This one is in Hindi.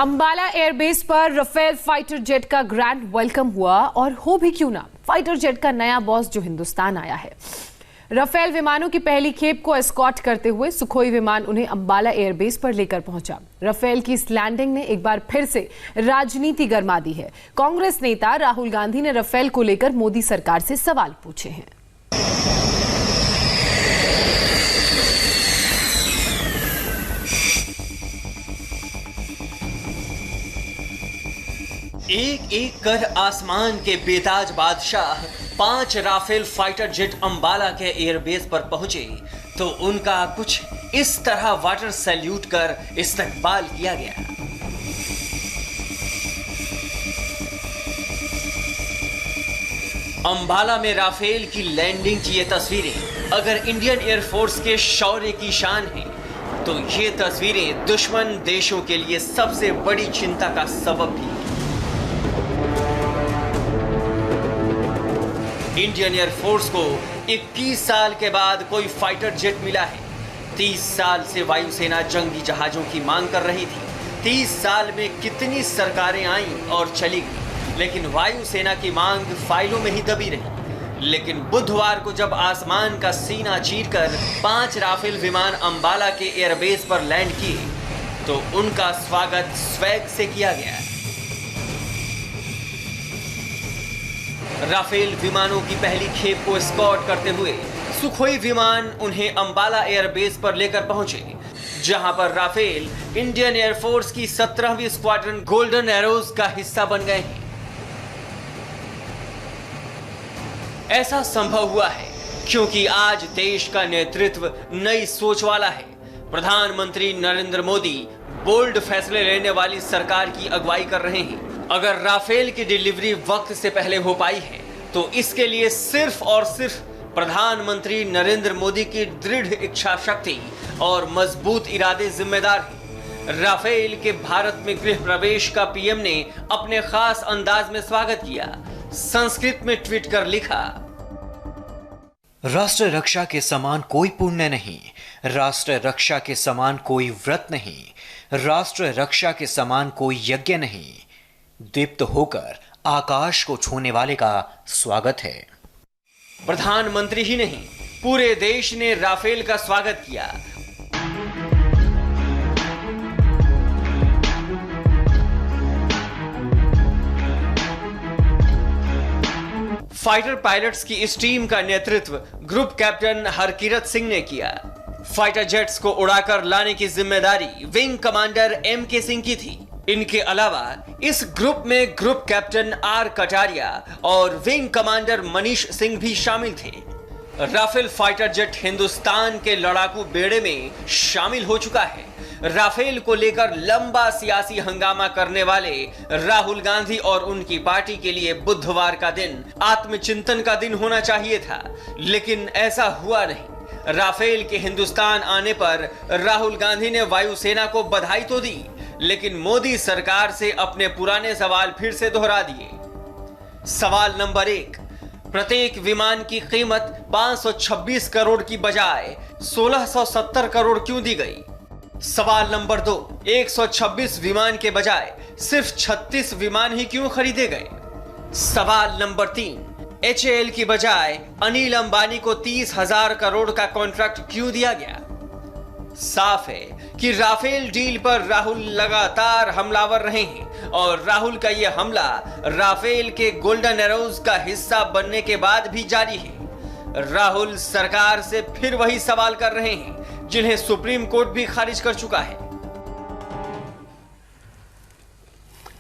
अंबाला एयरबेस पर राफेल फाइटर जेट का ग्रैंड वेलकम हुआ और हो भी क्यों ना, फाइटर जेट का नया बॉस जो हिंदुस्तान आया है। राफेल विमानों की पहली खेप को एस्कॉर्ट करते हुए सुखोई विमान उन्हें अंबाला एयरबेस पर लेकर पहुंचा। राफेल की इस लैंडिंग ने एक बार फिर से राजनीति गरमा दी है। कांग्रेस नेता राहुल गांधी ने राफेल को लेकर मोदी सरकार से सवाल पूछे हैं। एक एक कर आसमान के बेताज बादशाह 5 राफेल फाइटर जेट अंबाला के एयरबेस पर पहुंचे तो उनका कुछ इस तरह वाटर सैल्यूट कर इस्तकबाल किया गया। अंबाला में राफेल की लैंडिंग की ये तस्वीरें अगर इंडियन एयरफोर्स के शौर्य की शान है तो ये तस्वीरें दुश्मन देशों के लिए सबसे बड़ी चिंता का सबब भी है। इंडियन एयरफोर्स को 21 साल के बाद कोई फाइटर जेट मिला है। 30 साल से वायुसेना जंगी जहाजों की मांग कर रही थी। 30 साल में कितनी सरकारें आईं और चली गईं, लेकिन वायुसेना की मांग फाइलों में ही दबी रही। लेकिन बुधवार को जब आसमान का सीना चीरकर 5 राफेल विमान अंबाला के एयरबेस पर लैंड किए तो उनका स्वागत स्वैग से किया गया। राफेल विमानों की पहली खेप को एस्कॉर्ट करते हुए सुखोई विमान उन्हें अंबाला एयरबेस पर लेकर पहुंचे, जहां पर राफेल इंडियन एयरफोर्स की 17वीं स्क्वाड्रन गोल्डन एरोज का हिस्सा बन गए हैं। ऐसा संभव हुआ है क्योंकि आज देश का नेतृत्व नई सोच वाला है। प्रधानमंत्री नरेंद्र मोदी बोल्ड फैसले लेने वाली सरकार की अगुवाई कर रहे हैं। अगर राफेल की डिलीवरी वक्त से पहले हो पाई है तो इसके लिए सिर्फ और सिर्फ प्रधानमंत्री नरेंद्र मोदी की दृढ़ इच्छा शक्ति और मजबूत इरादे जिम्मेदार हैं। राफेल के भारत में गृह प्रवेश का पीएम ने अपने खास अंदाज में स्वागत किया। संस्कृत में ट्वीट कर लिखा, राष्ट्र रक्षा के समान कोई पुण्य नहीं, राष्ट्र रक्षा के समान कोई व्रत नहीं, राष्ट्र रक्षा के समान कोई यज्ञ नहीं। दीप्त होकर आकाश को छूने वाले का स्वागत है। प्रधानमंत्री ही नहीं, पूरे देश ने राफेल का स्वागत किया। फाइटर पायलट्स की इस टीम का नेतृत्व ग्रुप कैप्टन हरकिरत सिंह ने किया। फाइटर जेट्स को उड़ाकर लाने की जिम्मेदारी विंग कमांडर एम.के. सिंह की थी। इनके अलावा इस ग्रुप में ग्रुप कैप्टन आर कटारिया और विंग कमांडर मनीष सिंह भी शामिल थे। राफेल फाइटर जेट हिंदुस्तान के लड़ाकू बेड़े में शामिल हो चुका है। राफेल को लेकर लंबा सियासी हंगामा करने वाले राहुल गांधी और उनकी पार्टी के लिए बुधवार का दिन आत्मचिंतन का दिन होना चाहिए था, लेकिन ऐसा हुआ नहीं। राफेल के हिंदुस्तान आने पर राहुल गांधी ने वायुसेना को बधाई तो दी, लेकिन मोदी सरकार से अपने पुराने सवाल फिर से दोहरा दिए। सवाल नंबर 1, प्रत्येक विमान की कीमत 526 करोड़ की बजाय 1670 करोड़ क्यों दी गई? सवाल नंबर 2, 126 विमान के बजाय सिर्फ 36 विमान ही क्यों खरीदे गए? सवाल नंबर 3, HAL की बजाय अनिल अंबानी को 30,000 करोड़ का कॉन्ट्रैक्ट क्यों दिया गया? साफ है कि राफेल डील पर राहुल लगातार हमलावर रहे हैं और राहुल का यह हमला राफेल के गोल्डन एरोज का हिस्सा बनने के बाद भी जारी है। राहुल सरकार से फिर वही सवाल कर रहे हैं जिन्हें सुप्रीम कोर्ट भी खारिज कर चुका है।